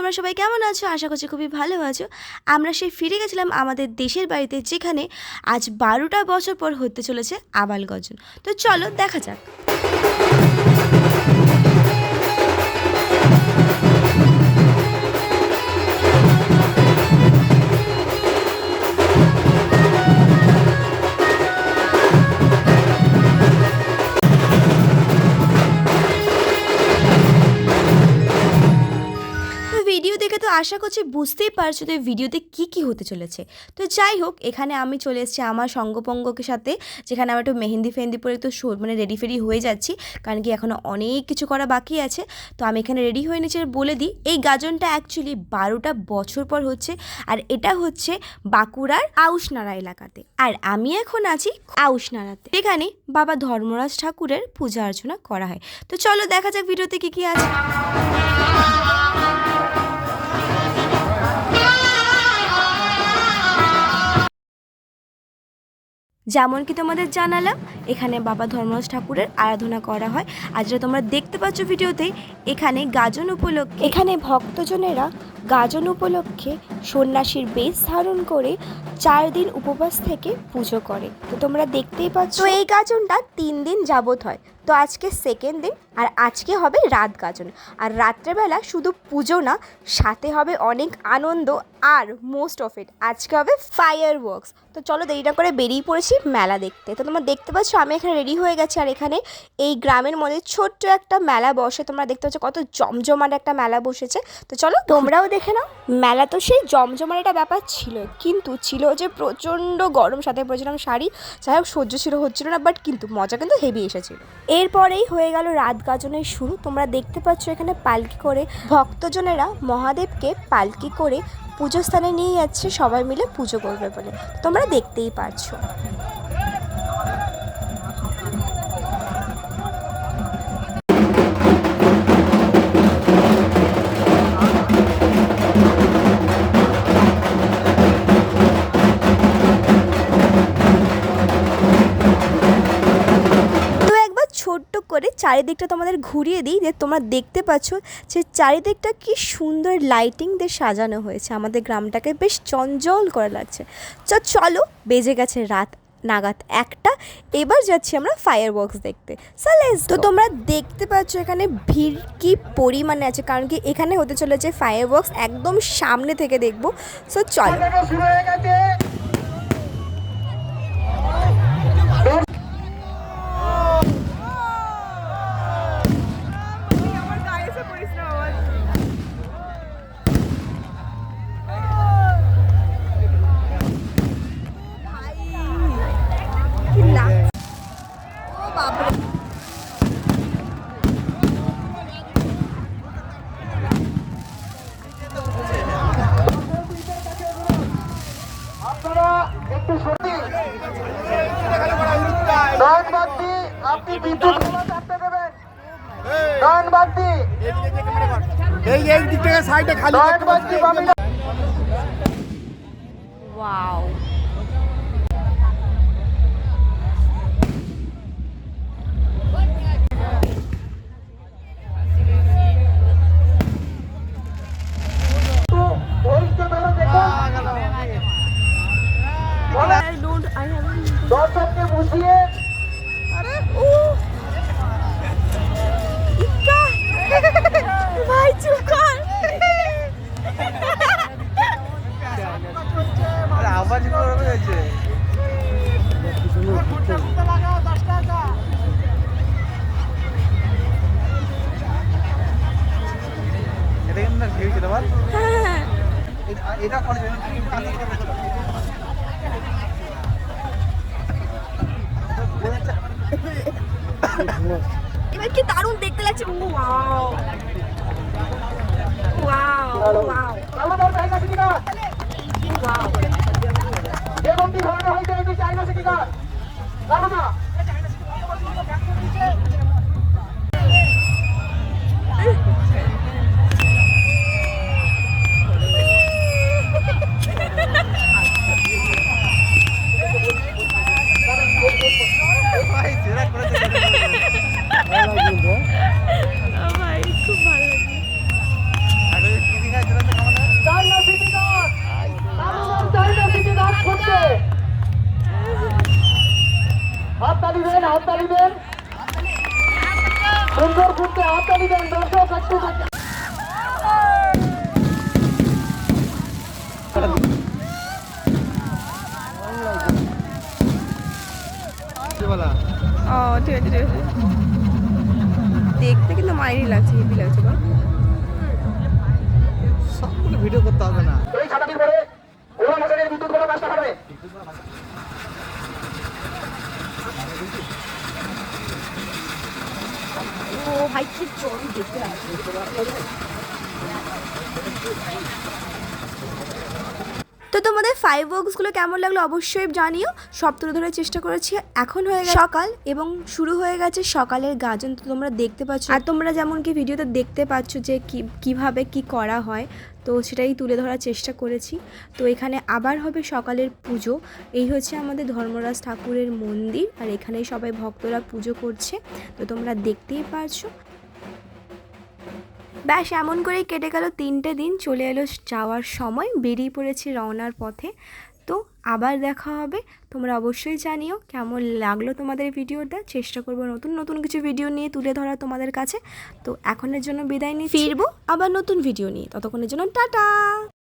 তোমরা সবাই কেমন আছো? আশা করছি খুবই ভালো আছো। আমরা সেই ফিরে গেছিলাম আমাদের দেশের বাড়িতে, যেখানে আজ 12টা বছর পর হতে চলেছে আবাল গজন। তো চলো দেখা যাক। ভিডিও দেখে তো আশা করছি বুঝতেই পারছো তো ভিডিওতে কি হতে চলেছে। তো যাই হোক, এখানে আমি চলে এসেছি আমার সঙ্গপঙ্গকে সাথে, যেখানে আমি একটু মেহেন্দি ফেহেন্দি পরে একটু মানে রেডি ফেডি হয়ে যাচ্ছি, কারণ কি এখনও অনেক কিছু করা বাকি আছে। তো আমি এখানে রেডি হয়ে নিয়েছি। বলে দিই, এই গাজনটা অ্যাকচুয়ালি 12টা বছর পর হচ্ছে, আর এটা হচ্ছে বাঁকুড়ার আউশনাড়া এলাকাতে। আর আমি এখন আছি আউশনাড়াতে, যেখানে বাবা ধর্মরাজ ঠাকুরের পূজা অর্চনা করা হয়। তো চলো দেখা যাক ভিডিওতে কি আছে। যেমন কি তোমাদের জানালাম, এখানে বাবা ধর্মরাজ ঠাকুরের আরাধনা করা হয়। আর যেটা তোমরা দেখতে পাচ্ছ ভিডিওতেই, এখানে গাজন উপলক্ষে এখানে ভক্তজনেরা গাজন উপলক্ষে সন্ন্যাসীর বেশ ধারণ করে 4 দিন উপবাস থেকে পুজো করে। তো তোমরা দেখতেই পাচ্ছ, তো এই গাজনটা 3 দিন যাবত হয়। তো আজকে সেকেন্ড দিন, আর আজকে হবে রাত গাজন। আর রাত্রেবেলা শুধু পুজো না, সাথে হবে অনেক আনন্দ। আর মোস্ট অফ ইট আজকে হবে ফায়ার ওয়ার্কস। তো চলো দেরি না করে বেরিয়ে পড়েছি মেলা দেখতে। তো তোমরা দেখতে পাচ্ছ আমি এখানে রেডি হয়ে গেছি। আর এখানে এই গ্রামের মধ্যে ছোট্ট একটা মেলা বসে, তোমরা দেখতে পাচ্ছ কত জমজমাট একটা মেলা বসেছে। তো চলো তোমরাও দেখে নাও। মেলা তো সেই জমজমাট একটা ব্যাপার ছিল, কিন্তু ছিল যে প্রচণ্ড গরম, সাথে পরেছিলাম শাড়ি। যাই হোক, সহ্য হচ্ছিল না, বাট কিন্তু মজা কিন্তু হেভি এসেছিল। এরপরেই হয়ে গেল রাত গাজনের শুরু। তোমরা দেখতে পাচ্ছ এখানে পালকি করে ভক্তজনেরা মহাদেবকে পালকি করে পুজো স্থানে নিয়ে যাচ্ছে, সবাই মিলে পুজো করবে বলে। তোমরা দেখতেই পারছো। ছোট্ট করে চারিদিকটা তোমাদের ঘুরিয়ে দিই, যে তোমরা দেখতে পাচ্ছ যে চারিদিকটা কি সুন্দর লাইটিং দিয়ে সাজানো হয়েছে। আমাদের গ্রামটাকে বেশ চঞ্চল করে লাগছে। চলো, বেজে গেছে রাত নাগাদ 1টা। এবার যাচ্ছি আমরা ফায়ার ওয়ার্কস দেখতে। তো তোমরা দেখতে পাচ্ছ এখানে ভিড় কি পরিমাণে আছে, কারণ কি এখানে হতে চলেছে ফায়ার ওয়ার্কস, একদম সামনে থেকে দেখবো। সো চলো। আপনি বিদ্যুৎ চাপতে দেবেন। ডান বাগদি এই দিক থেকে সাইডে খালি ডান বাগদি পাবেন। ওয়াও, দর্শককে বুঝিয়ে ভাই চুপ কর। আওয়াজ করে যাচ্ছে। এটা কিন্তু ভেবেছি তোমার। এটা এবার কি দারুণ দেখতে লাগছে। Wow wow wow wow. এবং কি ধরনের হইতে হইতে চাইনা শিক্ষিকা জানো না। ভাই খুব ভালো লাগে। হাততালি দেন, হাততালি দেন। সুন্দর ঘুরতে হাততালি দেন, দর্শক একটু ও ঠিক আছে ঠিক আছে, দেখতে কিন্তু মাইরি লাগছে, হেভি লাগছে বল। সবগুলো ভিডিও করতে হবে না। এই ছাতাটি পরে ওরা মোটরের বিদ্যুৎ কোনো কাজটা হবে। ও ভাই কি জল দেখতে লাগছে। তো তোমাদের ফাইভ ওয়ার্কসগুলো কেমন লাগলো অবশ্যই জানিও। সব তুলে ধরার চেষ্টা করেছি। এখন হয়ে গেছে সকাল এবং শুরু হয়ে গেছে সকালের গাজন, তো তোমরা দেখতে পাচ্ছ। আর তোমরা যেমন কি ভিডিওতে দেখতে পাচ্ছ যে কিভাবে কি করা হয়, তো সেটাই তুলে ধরার চেষ্টা করেছি। তো এখানে আবার হবে সকালের পুজো। এই হচ্ছে আমাদের ধর্মরাজ ঠাকুরের মন্দির, আর এখানেই সবাই ভক্তরা পুজো করছে, তো তোমরা দেখতেই পারছো। ব্যাস এমন করেই কেটে গেল 3টে দিন। চলে এলো যাওয়ার সময়, বেরিয়ে পড়েছি রওনার পথে। তো আবার দেখা হবে। তোমরা অবশ্যই জানিও কেমন লাগলো তোমাদের ভিডিওটা। চেষ্টা করবো নতুন নতুন কিছু ভিডিও নিয়ে তুলে ধরা তোমাদের কাছে। তো এখনের জন্য বিদায় নিয়ে ফিরবো আবার নতুন ভিডিও নিয়ে, ততক্ষণের জন্য টাটা।